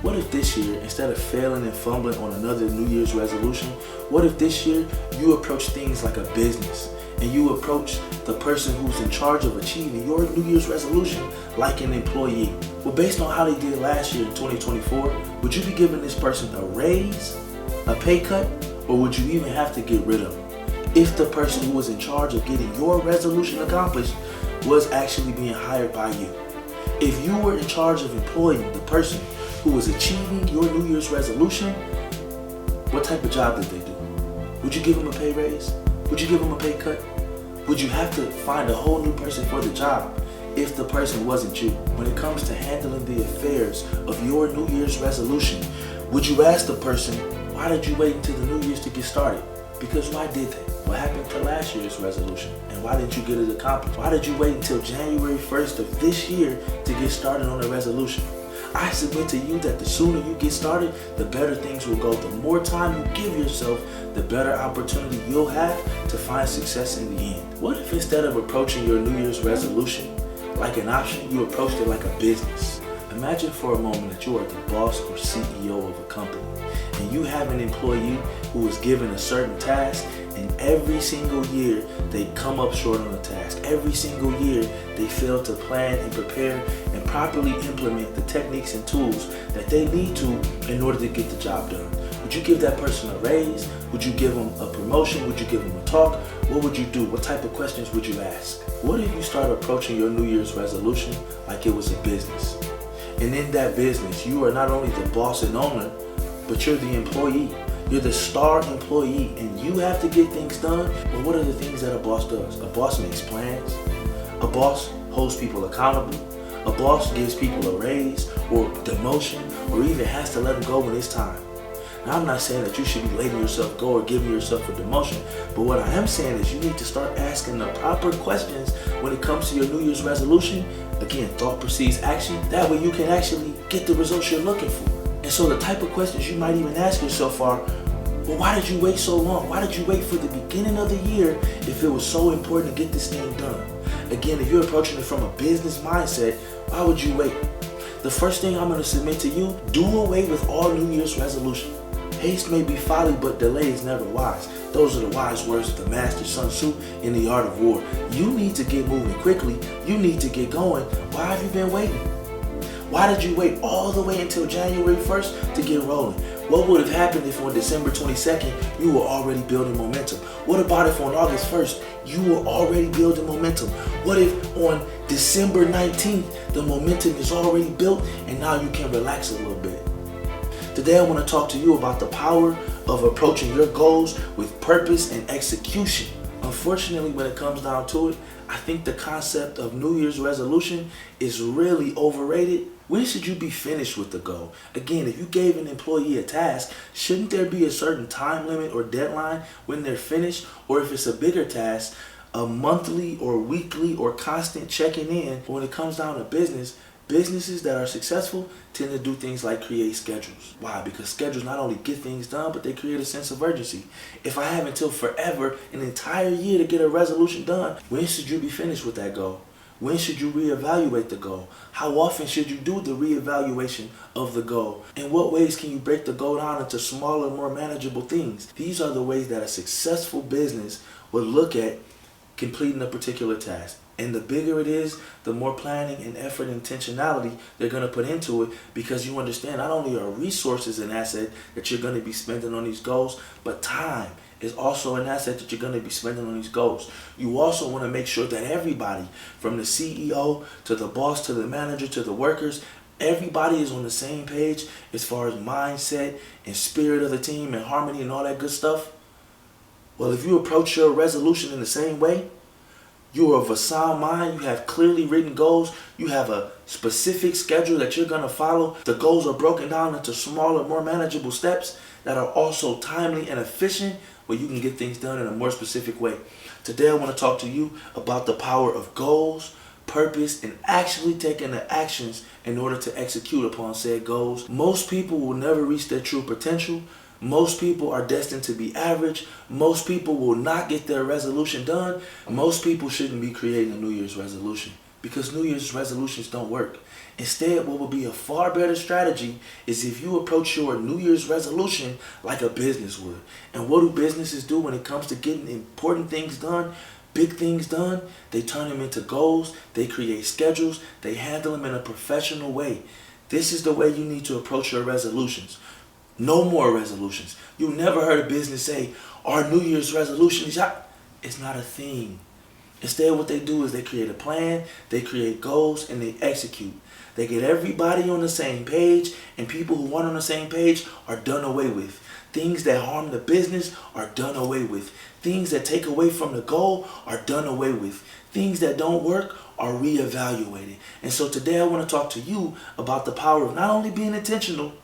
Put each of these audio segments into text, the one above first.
What if this year, instead of failing and fumbling on another New Year's resolution, what if this year you approach things like a business and you approach the person who's in charge of achieving your New Year's resolution like an employee? Well, based on how they did last year in 2024, would you be giving this person a raise, a pay cut, or would you even have to get rid of them if the person who was in charge of getting your resolution accomplished was actually being hired by you? If you were in charge of employing the person who was achieving your New Year's resolution, what type of job did they do? Would you give them a pay raise? Would you give them a pay cut? Would you have to find a whole new person for the job if the person wasn't you? When it comes to handling the affairs of your New Year's resolution, would you ask the person, why did you wait until the New Year's to get started? Because why did they? What happened to last year's resolution? And why didn't you get it accomplished? Why did you wait until January 1st of this year to get started on a resolution? I submit to you that the sooner you get started, the better things will go. The more time you give yourself, the better opportunity you'll have to find success in the end. What if instead of approaching your New Year's resolution like an option, you approached it like a business? Imagine for a moment that you are the boss or CEO of a company and you have an employee who is given a certain task, and every single year they come up short on the task. Every single year they fail to plan and prepare and properly implement the techniques and tools that they need to in order to get the job done. Would you give that person a raise? Would you give them a promotion? Would you give them a talk? What would you do? What type of questions would you ask? What if you start approaching your New Year's resolution like it was a business? And in that business, you are not only the boss and owner, but you're the employee. You're the star employee, and you have to get things done. But what are the things that a boss does? A boss makes plans. A boss holds people accountable. A boss gives people a raise or demotion, or even has to let them go when it's time. Now, I'm not saying that you should be letting yourself go or giving yourself a demotion, but what I am saying is you need to start asking the proper questions when it comes to your New Year's resolution. Again, thought precedes action. That way you can actually get the results you're looking for. And so the type of questions you might even ask yourself are, well, why did you wait so long? Why did you wait for the beginning of the year if it was so important to get this thing done? Again, if you're approaching it from a business mindset, why would you wait? The first thing I'm going to submit to you, do away with all New Year's resolutions. Haste may be folly, but delay is never wise. Those are the wise words of the master Sun Tzu in The Art of War. You need to get moving quickly. You need to get going. Why have you been waiting? Why did you wait all the way until January 1st to get rolling? What would have happened if on December 22nd you were already building momentum? What about if on August 1st you were already building momentum? What if on December 19th the momentum is already built and now you can relax a little bit? Today I want to talk to you about the power of approaching your goals with purpose and execution. Unfortunately, when it comes down to it, I think the concept of New Year's resolution is really overrated. When should you be finished with the goal? Again, if you gave an employee a task, shouldn't there be a certain time limit or deadline when they're finished? Or if it's a bigger task, a monthly or weekly or constant checking in? When it comes down to businesses that are successful tend to do things like create schedules. Why? Because schedules not only get things done, but they create a sense of urgency. If I have until forever, an entire year to get a resolution done, when should you be finished with that goal? When should you reevaluate the goal? How often should you do the reevaluation of the goal? In what ways can you break the goal down into smaller, more manageable things? These are the ways that a successful business would look at completing a particular task. And the bigger it is, the more planning and effort and intentionality they're going to put into it, because you understand not only are resources an asset that you're going to be spending on these goals, but time is also an asset that you're going to be spending on these goals. You also want to make sure that everybody, from the CEO to the boss to the manager to the workers, everybody is on the same page as far as mindset and spirit of the team and harmony and all that good stuff. Well, if you approach your resolution in the same way, you are of a sound mind, you have clearly written goals, you have a specific schedule that you're going to follow. The goals are broken down into smaller, more manageable steps that are also timely and efficient, where you can get things done in a more specific way. Today I want to talk to you about the power of goals, purpose, and actually taking the actions in order to execute upon said goals. Most people will never reach their true potential. Most people are destined to be average. Most people will not get their resolution done. Most people shouldn't be creating a New Year's resolution. because New Year's resolutions don't work. Instead, what would be a far better strategy is if you approach your New Year's resolution like a business would. And what do businesses do when it comes to getting important things done, big things done? They turn them into goals, they create schedules, they handle them in a professional way. This is the way you need to approach your resolutions. No more resolutions. You never heard a business say, our New Year's resolution is... It's not a thing. Instead, what they do is they create a plan, they create goals, and they execute. They get everybody on the same page, and people who aren't on the same page are done away with. Things that harm the business are done away with. Things that take away from the goal are done away with. Things that don't work are reevaluated. And so today I want to talk to you about the power of not only being intentional,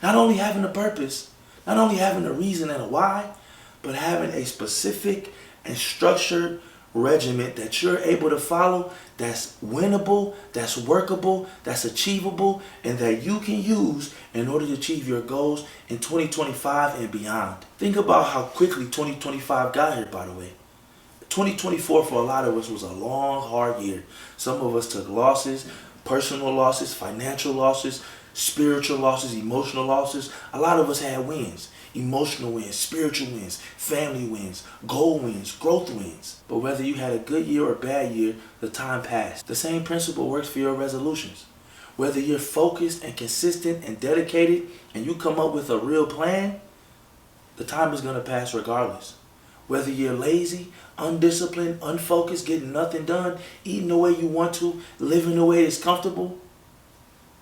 not only having a purpose, not only having a reason and a why, but having a specific and structured regiment that you're able to follow, that's winnable, that's workable, that's achievable, and that you can use in order to achieve your goals in 2025 and beyond. Think about how quickly 2025 got here, by the way. 2024 for a lot of us was a long, hard year. Some of us took losses, personal losses, financial losses, spiritual losses, emotional losses. A lot of us had wins. Emotional wins, spiritual wins, family wins, goal wins, growth wins. But whether you had a good year or a bad year, the time passed. The same principle works for your resolutions. Whether you're focused and consistent and dedicated and you come up with a real plan, the time is going to pass regardless. Whether you're lazy, undisciplined, unfocused, getting nothing done, eating the way you want to, living the way that's comfortable,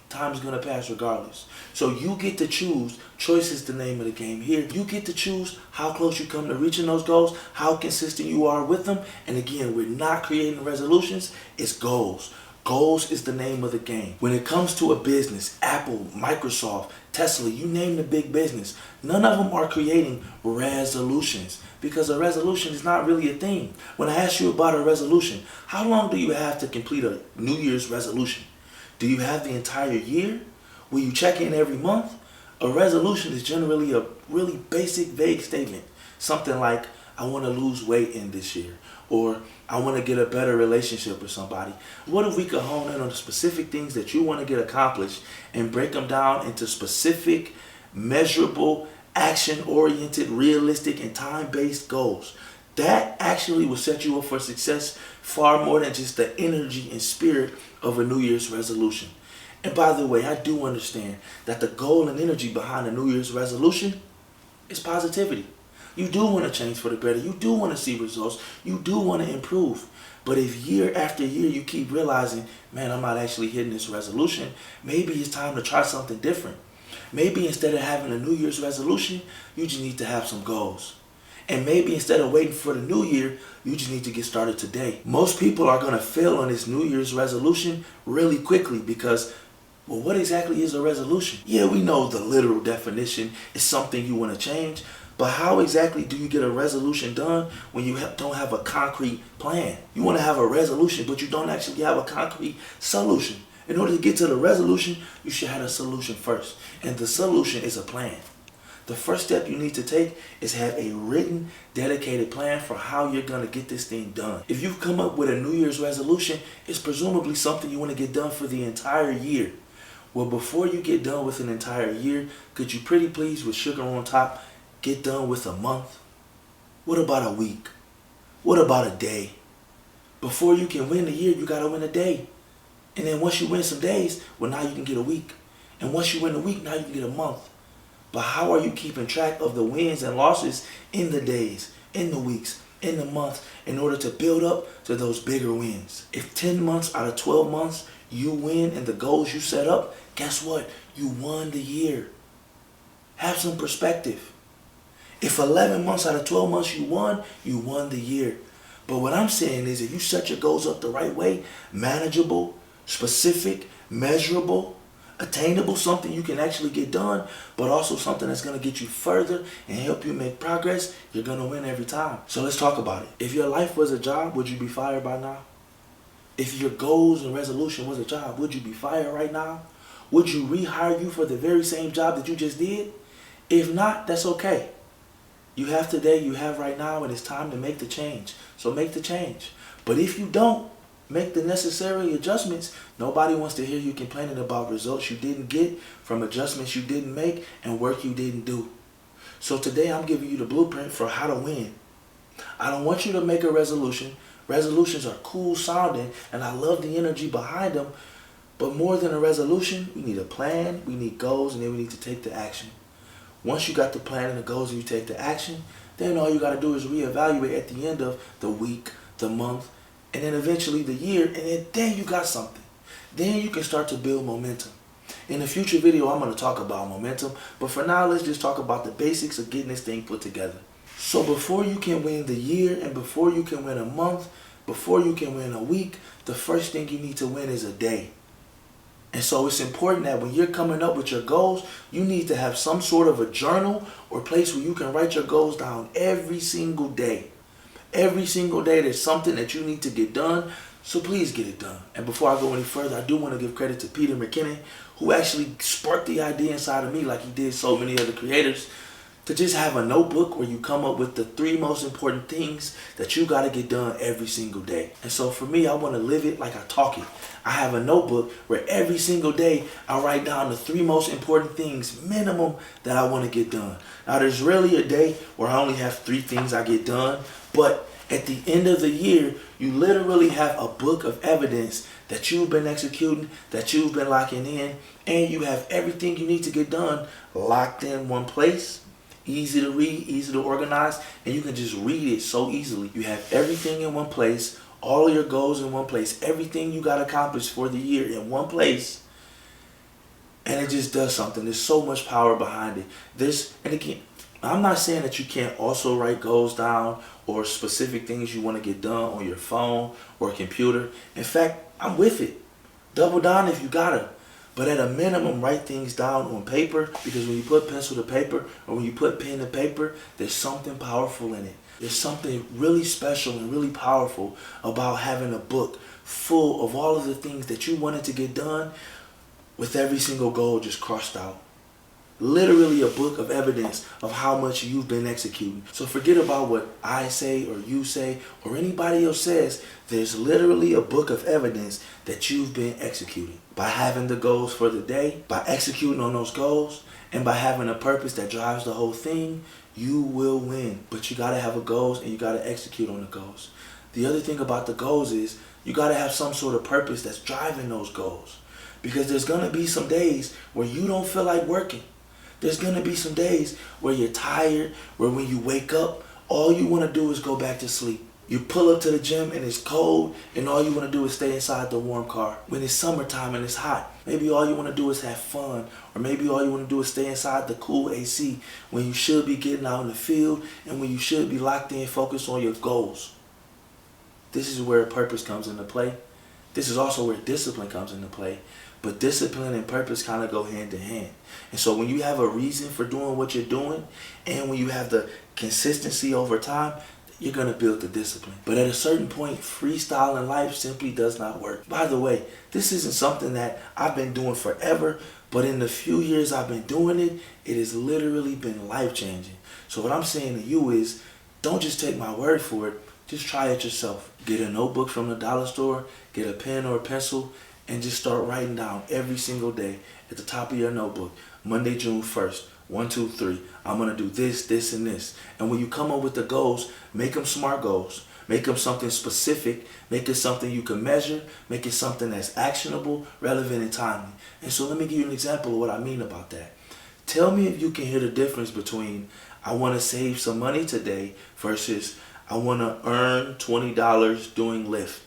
time is going to pass regardless. So you get to choose. Choice is the name of the game here. You get to choose how close you come to reaching those goals, how consistent you are with them. And again, we're not creating resolutions, it's goals. Goals is the name of the game. When it comes to a business, Apple, Microsoft, Tesla, you name the big business, none of them are creating resolutions because a resolution is not really a thing. When I ask you about a resolution, how long do you have to complete a New Year's resolution? Do you have the entire year? Will you check in every month? A resolution is generally a really basic, vague statement. Something like, I want to lose weight in this year. Or, I want to get a better relationship with somebody. What if we could hone in on the specific things that you want to get accomplished and break them down into specific, measurable, action-oriented, realistic, and time-based goals? That actually will set you up for success far more than just the energy and spirit of a New Year's resolution. And by the way, I do understand that the goal and energy behind a New Year's resolution is positivity. You do want to change for the better. You do want to see results. You do want to improve. But if year after year you keep realizing, man, I'm not actually hitting this resolution, maybe it's time to try something different. Maybe instead of having a New Year's resolution, you just need to have some goals. And maybe instead of waiting for the new year, you just need to get started today. Most people are going to fail on this New Year's resolution really quickly because, well, what exactly is a resolution? Yeah, we know the literal definition is something you want to change, but how exactly do you get a resolution done when you don't have a concrete plan? You want to have a resolution, but you don't actually have a concrete solution. In order to get to the resolution, you should have a solution first. And the solution is a plan. The first step you need to take is have a written, dedicated plan for how you're going to get this thing done. If you've come up with a New Year's resolution, it's presumably something you want to get done for the entire year. Well, before you get done with an entire year, could you pretty please, with sugar on top, get done with a month? What about a week? What about a day? Before you can win the year, you got to win a day. And then once you win some days, well, now you can get a week. And once you win a week, now you can get a month. But how are you keeping track of the wins and losses in the days, in the weeks, in the months, in order to build up to those bigger wins? If 10 months out of 12 months you win in the goals you set up, guess what? You won the year. Have some perspective. If 11 months out of 12 months you won the year. But what I'm saying is if you set your goals up the right way, manageable, specific, measurable, attainable, something you can actually get done, but also something that's going to get you further and help you make progress, you're going to win every time. So let's talk about it. If your life was a job, would you be fired by now? If your goals and resolution was a job, would you be fired right now? Would you rehire you for the very same job that you just did? If not, that's okay. You have today, you have right now, and it's time to make the change. So make the change. But if you don't, make the necessary adjustments. Nobody wants to hear you complaining about results you didn't get from adjustments you didn't make and work you didn't do. So today I'm giving you the blueprint for how to win. I don't want you to make a resolution. Resolutions are cool sounding and I love the energy behind them. But more than a resolution, we need a plan, we need goals, and then we need to take the action. Once you got the plan and the goals and you take the action, then all you got to do is reevaluate at the end of the week, the month, and then eventually the year, and then you got something. Then you can start to build momentum. In a future video, I'm going to talk about momentum, but for now, let's just talk about the basics of getting this thing put together. So before you can win the year, and before you can win a month, before you can win a week, the first thing you need to win is a day. And so it's important that when you're coming up with your goals, you need to have some sort of a journal or place where you can write your goals down every single day. Every single day there's something that you need to get done, so please get it done. And before I go any further, I do want to give credit to Peter McKinnon, who actually sparked the idea inside of me like he did so many other creators, to just have a notebook where you come up with the 3 most important things that you got to get done every single day. And so for me, I want to live it like I talk it. I have a notebook where every single day I write down the 3 most important things minimum that I want to get done. Now there's rarely a day where I only have 3 things I get done, but at the end of the year, you literally have a book of evidence that you've been executing, that you've been locking in, and you have everything you need to get done locked in one place. Easy to read, easy to organize, and you can just read it so easily. You have everything in one place, all of your goals in one place, everything you got accomplished for the year in one place, and it just does something. There's so much power behind it. And again, I'm not saying that you can't also write goals down or specific things you want to get done on your phone or computer. In fact, I'm with it. Double down if you gotta. But at a minimum, write things down on paper, because when you put pencil to paper or when you put pen to paper, there's something powerful in it. There's something really special and really powerful about having a book full of all of the things that you wanted to get done with every single goal just crossed out. Literally a book of evidence of how much you've been executing. So forget about what I say or you say or anybody else says. There's literally a book of evidence that you've been executing. By having the goals for the day, by executing on those goals, and by having a purpose that drives the whole thing, you will win. But you gotta have a goals and you gotta execute on the goals. The other thing about the goals is you gotta have some sort of purpose that's driving those goals. Because there's gonna be some days where you don't feel like working. There's going to be some days where you're tired, where when you wake up, all you want to do is go back to sleep. You pull up to the gym and it's cold, and all you want to do is stay inside the warm car. When it's summertime and it's hot, maybe all you want to do is have fun, or maybe all you want to do is stay inside the cool AC when you should be getting out in the field and when you should be locked in, focused on your goals. This is where purpose comes into play. This is also where discipline comes into play. But discipline and purpose kind of go hand in hand. And so when you have a reason for doing what you're doing, and when you have the consistency over time, you're going to build the discipline. But at a certain point, freestyling life simply does not work. By the way, this isn't something that I've been doing forever, but in the few years I've been doing it, it has literally been life-changing. So what I'm saying to you is, don't just take my word for it, just try it yourself. Get a notebook from the dollar store, get a pen or a pencil, and just start writing down every single day at the top of your notebook. Monday, June 1st, 1, 2, 3. I'm going to do this, this, and this. And when you come up with the goals, make them SMART goals. Make them something specific. Make it something you can measure. Make it something that's actionable, relevant, and timely. And so let me give you an example of what I mean about that. Tell me if you can hear the difference between I want to save some money today versus I want to earn $20 doing Lyft.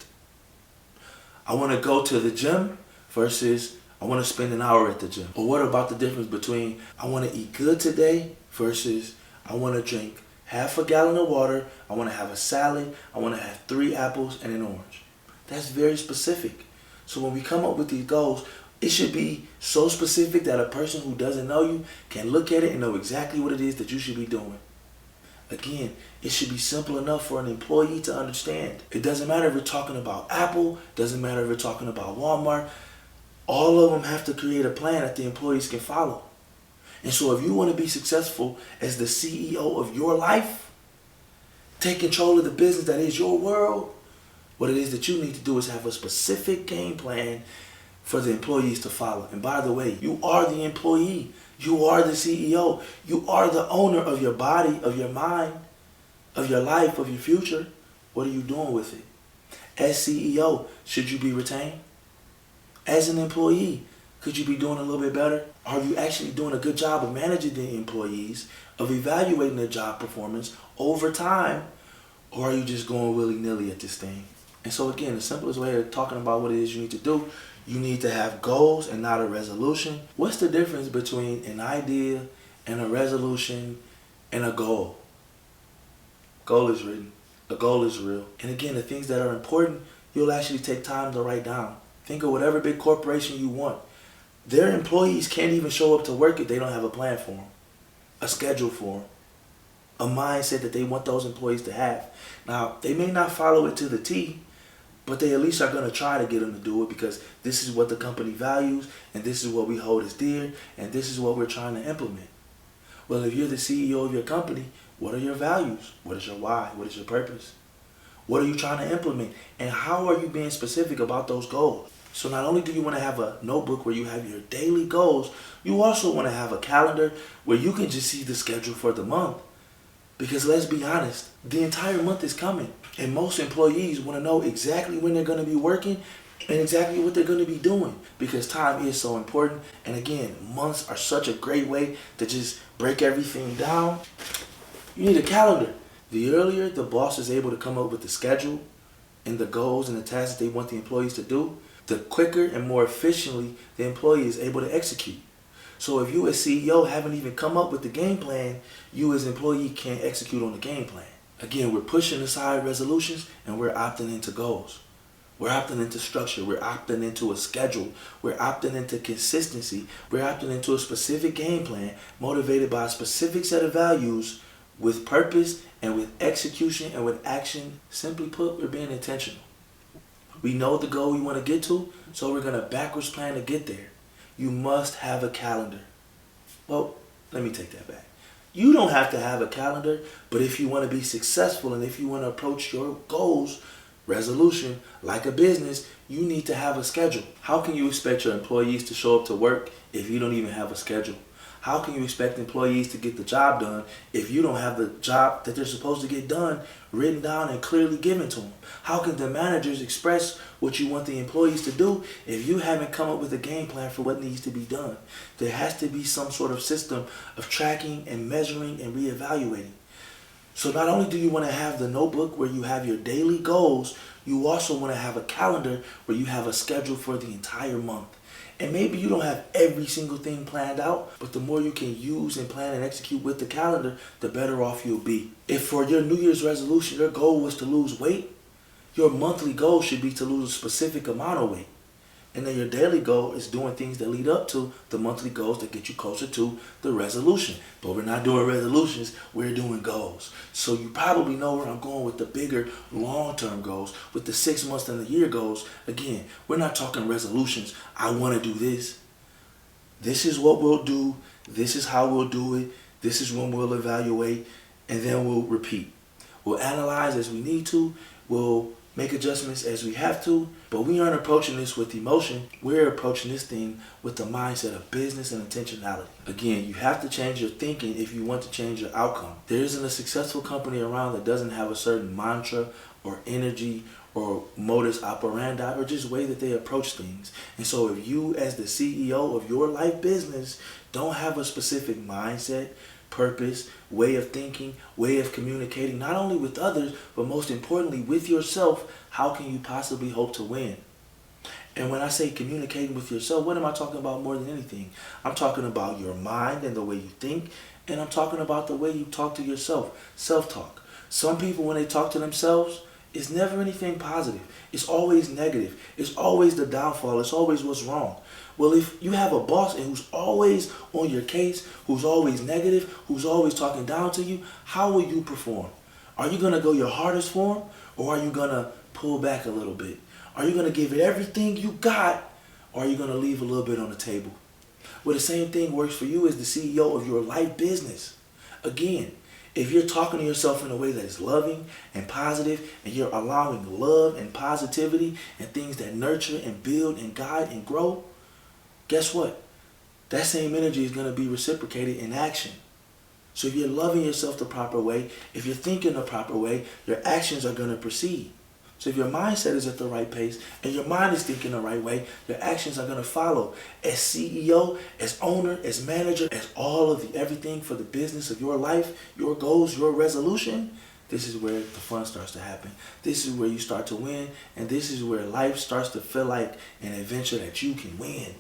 I want to go to the gym versus I want to spend an hour at the gym. Or what about the difference between I want to eat good today versus I want to drink half a gallon of water, I want to have a salad, I want to have 3 apples and an orange. That's very specific. So when we come up with these goals, it should be so specific that a person who doesn't know you can look at it and know exactly what it is that you should be doing. Again, it should be simple enough for an employee to understand. It doesn't matter if we're talking about Apple, doesn't matter if we're talking about Walmart. All of them have to create a plan that the employees can follow. And so if you want to be successful as the CEO of your life, take control of the business that is your world, What it is that you need to do is have a specific game plan for the employees to follow. And by the way, you are the employee. You are the CEO. You are the owner of your body, of your mind, of your life, of your future. What are you doing with it? As CEO, should you be retained? As an employee, could you be doing a little bit better? Are you actually doing a good job of managing the employees, of evaluating their job performance over time? Or are you just going willy-nilly at this thing? And so again, the simplest way of talking about what it is you need to do, you need to have goals and not a resolution. What's the difference between an idea and a resolution and a goal? Goal is written. A goal is real. And again, the things that are important, you'll actually take time to write down. Think of whatever big corporation you want. Their employees can't even show up to work if they don't have a plan for them, a schedule for them, a mindset that they want those employees to have. Now, they may not follow it to the T, but they at least are going to try to get them to do it because this is what the company values and this is what we hold as dear and this is what we're trying to implement. Well, if you're the CEO of your company, what are your values? What is your why? What is your purpose? What are you trying to implement? And how are you being specific about those goals? So not only do you want to have a notebook where you have your daily goals, you also want to have a calendar where you can just see the schedule for the month. Because let's be honest, the entire month is coming. And most employees want to know exactly when they're going to be working and exactly what they're going to be doing. Because time is so important. And again, months are such a great way to just break everything down. You need a calendar. The earlier the boss is able to come up with the schedule and the goals and the tasks they want the employees to do, the quicker and more efficiently the employee is able to execute. So if you as CEO haven't even come up with the game plan, you as employee can't execute on the game plan. Again, we're pushing aside resolutions and we're opting into goals. We're opting into structure. We're opting into a schedule. We're opting into consistency. We're opting into a specific game plan motivated by a specific set of values with purpose and with execution and with action. Simply put, we're being intentional. We know the goal we want to get to, so we're going to backwards plan to get there. You must have a calendar. Well, let me take that back. You don't have to have a calendar, but if you want to be successful and if you want to approach your goals, resolution, like a business, you need to have a schedule. How can you expect your employees to show up to work if you don't even have a schedule? How can you expect employees to get the job done if you don't have the job that they're supposed to get done written down and clearly given to them? How can the managers express what you want the employees to do if you haven't come up with a game plan for what needs to be done? There has to be some sort of system of tracking and measuring and reevaluating. So not only do you want to have the notebook where you have your daily goals, you also want to have a calendar where you have a schedule for the entire month. And maybe you don't have every single thing planned out, but the more you can use and plan and execute with the calendar, the better off you'll be. If for your New Year's resolution, your goal was to lose weight, your monthly goal should be to lose a specific amount of weight. And then your daily goal is doing things that lead up to the monthly goals that get you closer to the resolution. But we're not doing resolutions, we're doing goals. So you probably know where I'm going with the bigger long-term goals, with the 6 months and the year goals. Again, we're not talking resolutions. I want to do this. This is what we'll do. This is how we'll do it. This is when we'll evaluate. And then we'll repeat. We'll analyze as we need to. We'll make adjustments as we have to, but we aren't approaching this with emotion. We're approaching this thing with the mindset of business and intentionality. Again, you have to change your thinking if you want to change your outcome. There isn't a successful company around that doesn't have a certain mantra or energy or modus operandi or just way that they approach things. And so if you as the CEO of your life business don't have a specific mindset, purpose, way of thinking, way of communicating, not only with others, but most importantly with yourself, how can you possibly hope to win? And when I say communicating with yourself, what am I talking about more than anything? I'm talking about your mind and the way you think, and I'm talking about the way you talk to yourself, self-talk. Some people, when they talk to themselves, it's never anything positive. It's always negative. It's always the downfall. It's always what's wrong. Well, if you have a boss who's always on your case, who's always negative, who's always talking down to you, how will you perform? Are you going to go your hardest for him, or are you going to pull back a little bit? Are you going to give it everything you got, or are you going to leave a little bit on the table? Well, the same thing works for you as the CEO of your life business. Again, If you're talking to yourself in a way that is loving and positive, and you're allowing love and positivity and things that nurture and build and guide and grow, guess what? That same energy is going to be reciprocated in action. So if you're loving yourself the proper way, if you're thinking the proper way, your actions are going to proceed. So if your mindset is at the right pace and your mind is thinking the right way, your actions are going to follow. As CEO, as owner, as manager, as all of the everything for the business of your life, your goals, your resolution, this is where the fun starts to happen. This is where you start to win, and this is where life starts to feel like an adventure that you can win.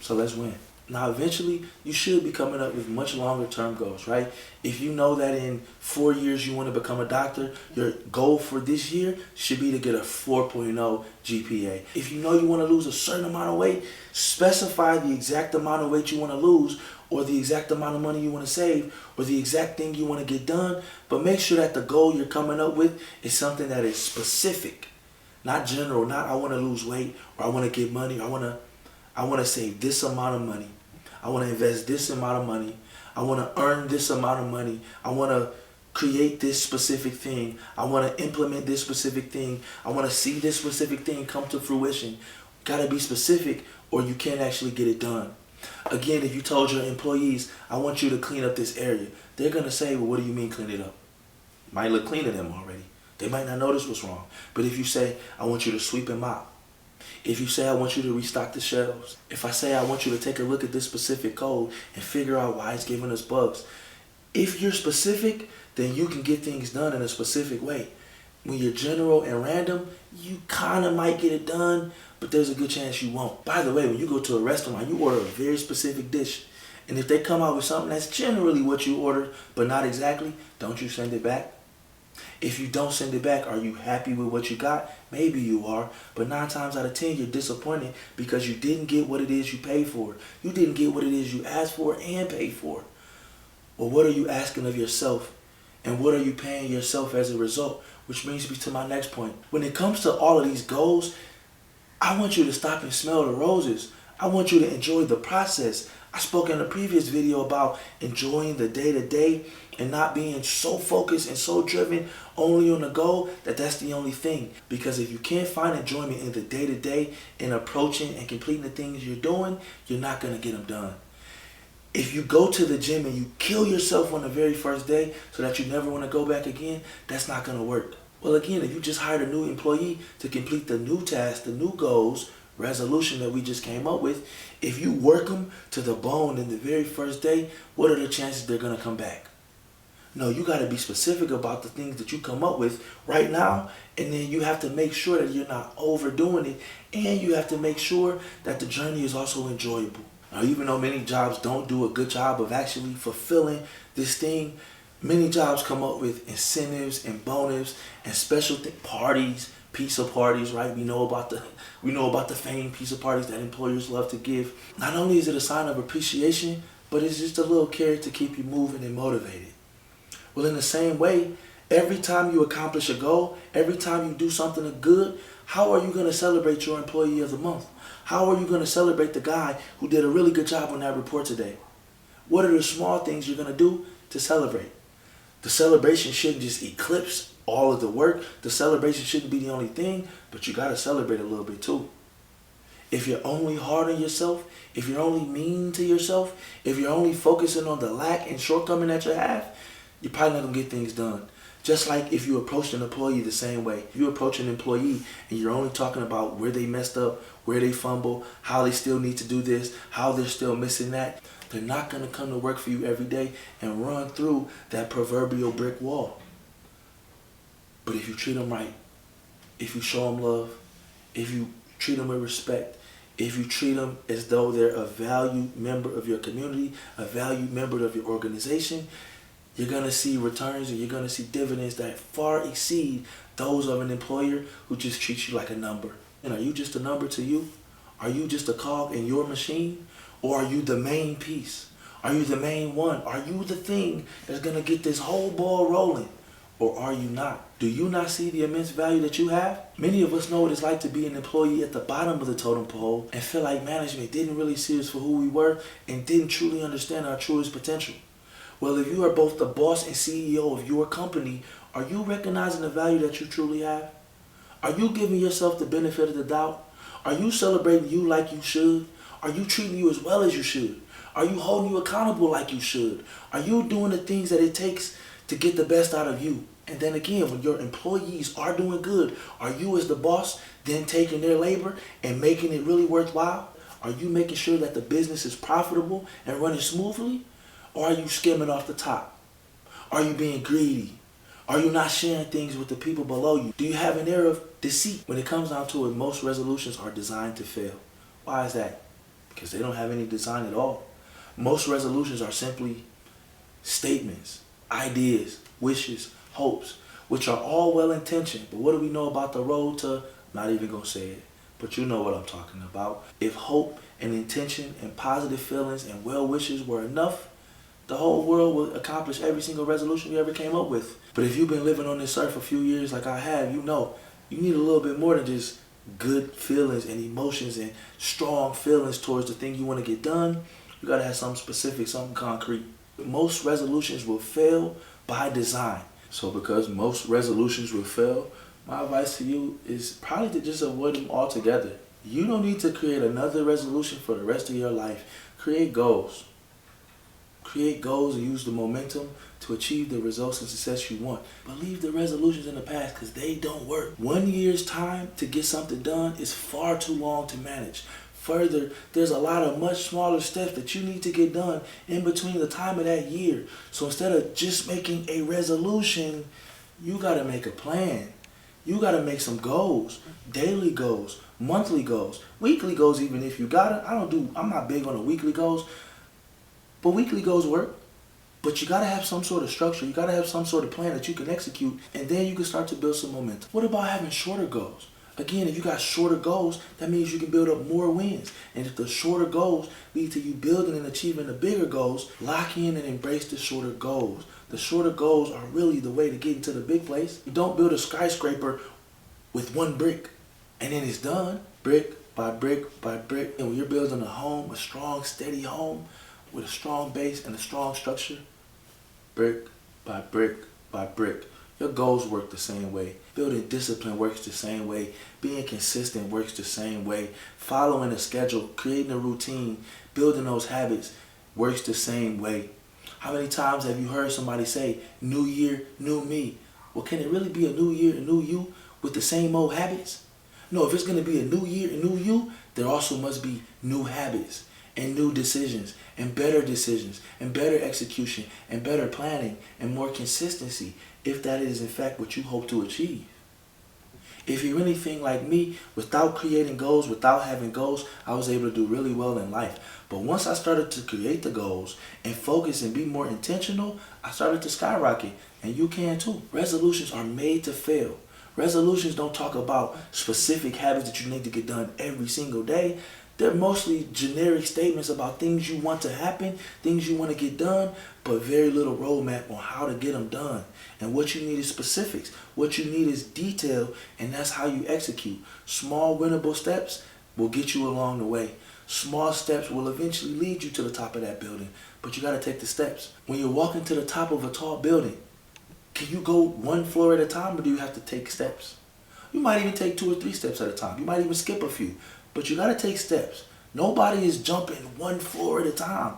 So let's win. Now, eventually, you should be coming up with much longer term goals, right? If you know that in 4 years you want to become a doctor, your goal for this year should be to get a 4.0 GPA. If you know you want to lose a certain amount of weight, specify the exact amount of weight you want to lose, or the exact amount of money you want to save, or the exact thing you want to get done. But make sure that the goal you're coming up with is something that is specific, not general, not I want to lose weight, or I want to get money, or I want to save this amount of money. I want to invest this amount of money. I want to earn this amount of money. I want to create this specific thing. I want to implement this specific thing. I want to see this specific thing come to fruition. Got to be specific or you can't actually get it done. Again, if you told your employees, I want you to clean up this area, they're going to say, well, what do you mean clean it up? Might look clean to them already. They might not notice what's wrong. But if you say, I want you to sweep and mop, if you say I want you to restock the shelves, if I say I want you to take a look at this specific code and figure out why it's giving us bugs, if you're specific, then you can get things done in a specific way. When you're general and random, you kind of might get it done, but there's a good chance you won't. By the way, when you go to a restaurant, you order a very specific dish. And if they come out with something that's generally what you ordered, but not exactly, don't you send it back? If you don't send it back, are you happy with what you got? Maybe you are, but 9 times out of 10, you're disappointed because you didn't get what it is you paid for. You didn't get what it is you asked for and paid for. Well, what are you asking of yourself? And what are you paying yourself as a result? Which brings me to my next point. When it comes to all of these goals, I want you to stop and smell the roses. I want you to enjoy the process. I spoke in a previous video about enjoying the day-to-day and not being so focused and so driven only on the goal that that's the only thing. Because if you can't find enjoyment in the day-to-day in approaching and completing the things you're doing, you're not going to get them done. If you go to the gym and you kill yourself on the very first day so that you never want to go back again, that's not going to work. Well, again, if you just hired a new employee to complete the new tasks, the new goals, resolution that we just came up with, if you work them to the bone in the very first day, what are the chances they're going to come back? No, you got to be specific about the things that you come up with right now, and then you have to make sure that you're not overdoing it, and you have to make sure that the journey is also enjoyable. Now, even though many jobs don't do a good job of actually fulfilling this thing, many jobs come up with incentives and bonus and special parties, pizza parties, right? We know about the famed pizza parties that employers love to give. Not only is it a sign of appreciation, but it's just a little carrot to keep you moving and motivated. Well, in the same way, every time you accomplish a goal, every time you do something good, how are you going to celebrate your employee of the month? How are you going to celebrate the guy who did a really good job on that report today? What are the small things you're going to do to celebrate? The celebration shouldn't just eclipse all of the work. The celebration shouldn't be the only thing, but you got to celebrate a little bit too. If you're only hard on yourself, if you're only mean to yourself, if you're only focusing on the lack and shortcoming that you have, you're probably not going to get things done. Just like if you approach an employee the same way. If you approach an employee and you're only talking about where they messed up, where they fumble, how they still need to do this, how they're still missing that, they're not going to come to work for you every day and run through that proverbial brick wall. But if you treat them right, if you show them love, if you treat them with respect, if you treat them as though they're a valued member of your community, a valued member of your organization, you're going to see returns and you're going to see dividends that far exceed those of an employer who just treats you like a number. And are you just a number to you? Are you just a cog in your machine? Or are you the main piece? Are you the main one? Are you the thing that's going to get this whole ball rolling? Or are you not? Do you not see the immense value that you have? Many of us know what it's like to be an employee at the bottom of the totem pole and feel like management didn't really see us for who we were and didn't truly understand our truest potential. Well, if you are both the boss and CEO of your company, are you recognizing the value that you truly have? Are you giving yourself the benefit of the doubt? Are you celebrating you like you should? Are you treating you as well as you should? Are you holding you accountable like you should? Are you doing the things that it takes to get the best out of you? And then again, when your employees are doing good, are you as the boss then taking their labor and making it really worthwhile? Are you making sure that the business is profitable and running smoothly? Or are you skimming off the top? Are you being greedy? Are you not sharing things with the people below you? Do you have an air of deceit? When it comes down to it, most resolutions are designed to fail. Why is that? Because they don't have any design at all. Most resolutions are simply statements, ideas, wishes, hopes, which are all well-intentioned. But what do we know about the road to, I'm not even going to say it, but you know what I'm talking about. If hope and intention and positive feelings and well wishes were enough, the whole world would accomplish every single resolution we ever came up with. But if you've been living on this earth a few years like I have, you know you need a little bit more than just good feelings and emotions and strong feelings towards the thing you want to get done. You got to have something specific, something concrete. Most resolutions will fail by design. So because most resolutions will fail, my advice to you is probably to just avoid them altogether. You don't need to create another resolution for the rest of your life. Create goals. Create goals and use the momentum to achieve the results and success you want. But leave the resolutions in the past because they don't work. 1 year's time to get something done is far too long to manage. Further, there's a lot of much smaller steps that you need to get done in between the time of that year. So instead of just making a resolution, you got to make a plan. You got to make some goals, daily goals, monthly goals, weekly goals even if you got it. I'm not big on the weekly goals, but weekly goals work. But you got to have some sort of structure. You got to have some sort of plan that you can execute, and then you can start to build some momentum. What about having shorter goals? Again, if you got shorter goals, that means you can build up more wins. And if the shorter goals lead to you building and achieving the bigger goals, lock in and embrace the shorter goals. The shorter goals are really the way to get into the big place. You don't build a skyscraper with one brick and then it's done. Brick by brick by brick. And when you're building a home, a strong, steady home with a strong base and a strong structure, brick by brick by brick. Your goals work the same way. Building discipline works the same way. Being consistent works the same way. Following a schedule, creating a routine, building those habits works the same way. How many times have you heard somebody say, new year, new me? Well, can it really be a new year, a new you with the same old habits? No, if it's going to be a new year, a new you, there also must be new habits and new decisions and better execution and better planning and more consistency, if that is in fact what you hope to achieve. If you're anything like me, without creating goals, without having goals, I was able to do really well in life. But once I started to create the goals and focus and be more intentional, I started to skyrocket. And you can too. Resolutions are made to fail. Resolutions don't talk about specific habits that you need to get done every single day. They're mostly generic statements about things you want to happen, things you want to get done, but very little roadmap on how to get them done. And what you need is specifics. What you need is detail, and that's how you execute. Small winnable steps will get you along the way. Small steps will eventually lead you to the top of that building, but you got to take the steps. When you're walking to the top of a tall building, can you go one floor at a time, or do you have to take steps? You might even take 2 or 3 steps at a time. You might even skip a few. But you got to take steps. Nobody is jumping 1 floor at a time.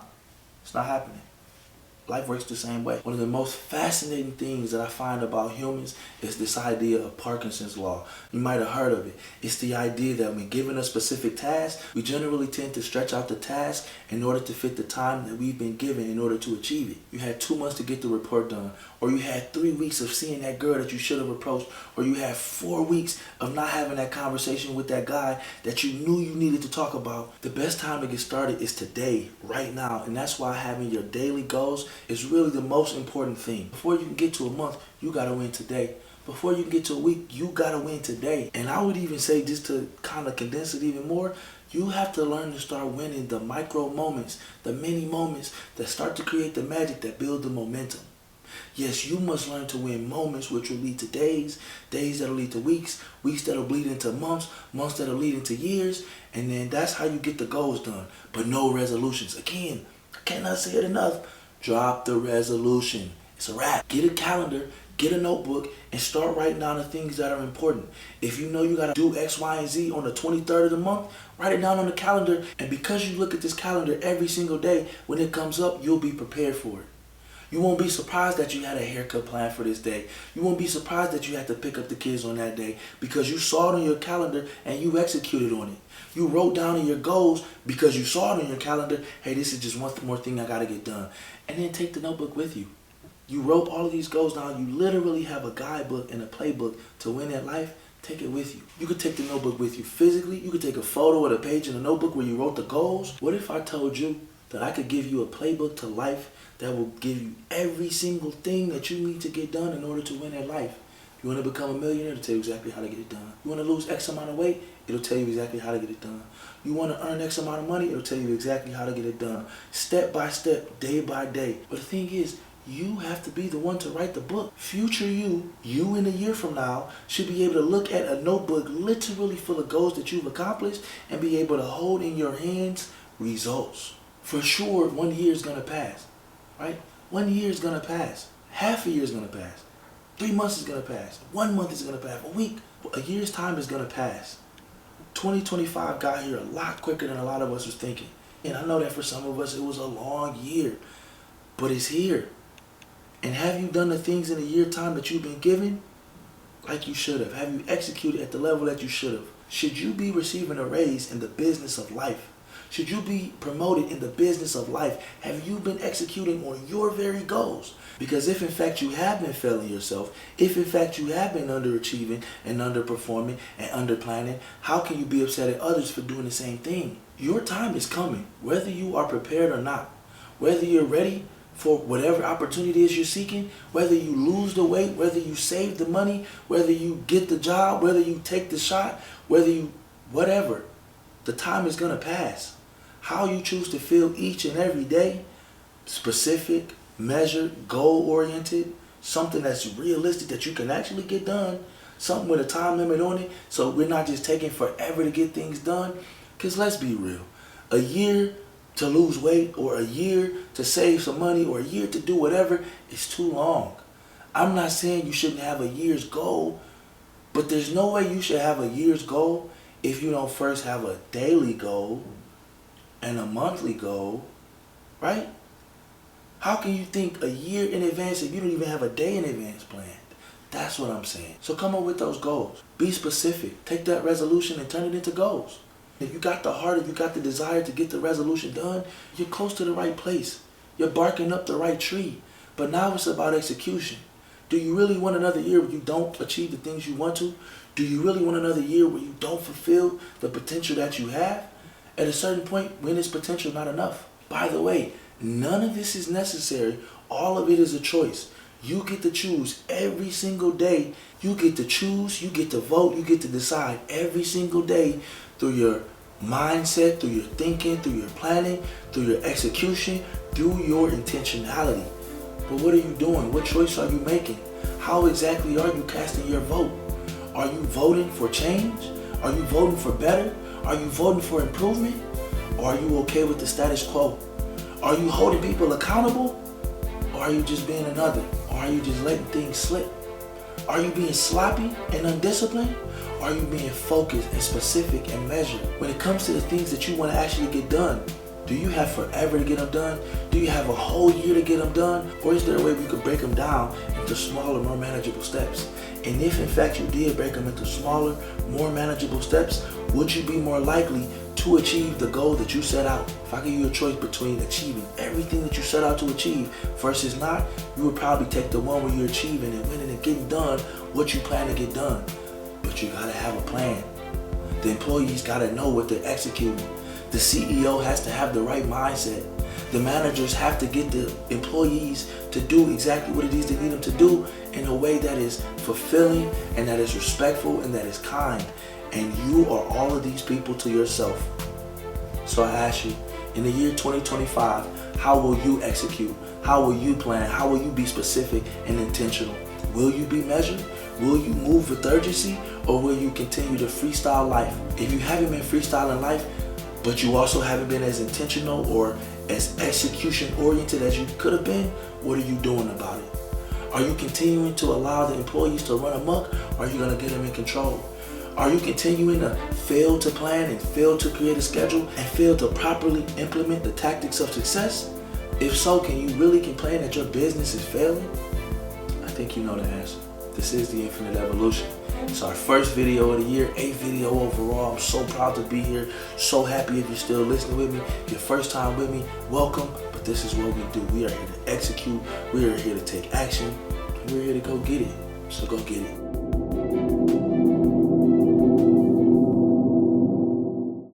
It's not happening. Life works the same way. One of the most fascinating things that I find about humans is this idea of Parkinson's law. You might have heard of it. It's the idea that when given a specific task, we generally tend to stretch out the task in order to fit the time that we've been given in order to achieve it. You had 2 months to get the report done, or you had 3 weeks of seeing that girl that you should have approached, or you had 4 weeks of not having that conversation with that guy that you knew you needed to talk about. The best time to get started is today, right now, and that's why having your daily goals is really the most important thing. Before you can get to a month, you gotta win today. Before you can get to a week, you gotta win today. And I would even say, just to kind of condense it even more, you have to learn to start winning the micro moments, the mini moments that start to create the magic that build the momentum. Yes, you must learn to win moments which will lead to days, days that'll lead to weeks, weeks that'll bleed into months, months that'll lead into years, and then that's how you get the goals done. But no resolutions. Again, I cannot say it enough. Drop the resolution. It's a wrap. Get a calendar, get a notebook, and start writing down the things that are important. If you know you got to do X, Y, and Z on the 23rd of the month, write it down on the calendar. And because you look at this calendar every single day, when it comes up, you'll be prepared for it. You won't be surprised that you had a haircut plan for this day. You won't be surprised that you had to pick up the kids on that day because you saw it on your calendar and you executed on it. You wrote down in your goals because you saw it on your calendar, hey, this is just one more thing I got to get done. And then take the notebook with you. You wrote all of these goals down. You literally have a guidebook and a playbook to win at life. Take it with you. You could take the notebook with you physically. You could take a photo of the page in the notebook where you wrote the goals. What if I told you that I could give you a playbook to life that will give you every single thing that you need to get done in order to win at life? You want to become a millionaire? It'll tell you exactly how to get it done. You want to lose X amount of weight? It'll tell you exactly how to get it done. You want to earn X amount of money? It'll tell you exactly how to get it done. Step by step, day by day. But the thing is, you have to be the one to write the book. Future you in a year from now, should be able to look at a notebook literally full of goals that you've accomplished and be able to hold in your hands results. For sure, 1 year is going to pass, right? 1 year is going to pass. Half a year is going to pass. 3 months is going to pass. 1 month is going to pass. A week. A year's time is going to pass. 2025 got here a lot quicker than a lot of us was thinking. And I know that for some of us, it was a long year. But it's here. And have you done the things in a year time that you've been given? Like you should have. Have you executed at the level that you should have? Should you be receiving a raise in the business of life? Should you be promoted in the business of life? Have you been executing on your very goals? Because if in fact you have been failing yourself, if in fact you have been underachieving and underperforming and underplanning, how can you be upset at others for doing the same thing? Your time is coming, whether you are prepared or not. Whether you're ready for whatever opportunity it is you're seeking, whether you lose the weight, whether you save the money, whether you get the job, whether you take the shot, whatever, the time is going to pass. How you choose to feel each and every day, specific, measured, goal-oriented, something that's realistic that you can actually get done, something with a time limit on it, so we're not just taking forever to get things done. Because let's be real, a year to lose weight or a year to save some money or a year to do whatever is too long. I'm not saying you shouldn't have a year's goal, but there's no way you should have a year's goal if you don't first have a daily goal and a monthly goal, right? How can you think a year in advance if you don't even have a day in advance planned? That's what I'm saying. So come up with those goals. Be specific. Take that resolution and turn it into goals. If you got the heart, if you got the desire to get the resolution done, you're close to the right place. You're barking up the right tree. But now it's about execution. Do you really want another year where you don't achieve the things you want to? Do you really want another year where you don't fulfill the potential that you have? At a certain point, when is potential not enough? By the way, none of this is necessary. All of it is a choice. You get to choose every single day. You get to choose, you get to vote, you get to decide every single day through your mindset, through your thinking, through your planning, through your execution, through your intentionality. But what are you doing? What choice are you making? How exactly are you casting your vote? Are you voting for change? Are you voting for better? Are you voting for improvement? Or are you okay with the status quo? Are you holding people accountable? Or are you just being another? Or are you just letting things slip? Are you being sloppy and undisciplined? Or are you being focused and specific and measured? When it comes to the things that you want to actually get done, do you have forever to get them done? Do you have a whole year to get them done? Or is there a way we could break them down into smaller, more manageable steps? And if in fact you did break them into smaller, more manageable steps, would you be more likely to achieve the goal that you set out? If I give you a choice between achieving everything that you set out to achieve versus not, you would probably take the one where you're achieving and winning and getting done what you plan to get done. But you gotta have a plan. The employees gotta know what they're executing. The CEO has to have the right mindset. The managers have to get the employees to do exactly what it is they need them to do in a way that is fulfilling and that is respectful and that is kind. And you are all of these people to yourself. So I ask you, in the year 2025, how will you execute? How will you plan? How will you be specific and intentional? Will you be measured? Will you move with urgency? Or will you continue to freestyle life? If you haven't been freestyling life, but you also haven't been as intentional or as execution oriented as you could have been, what are you doing about it? Are you continuing to allow the employees to run amok, or are you going to get them in control? Are you continuing to fail to plan and fail to create a schedule and fail to properly implement the tactics of success? If so, can you really complain that your business is failing? I think you know the answer. This is the Infinite Evolution. It's our first video of the year, 8th video overall. I'm so proud to be here. So happy if you're still listening with me. Your first time with me, welcome. But this is what we do. We are here to execute. We are here to take action. And we're here to go get it. So go get it.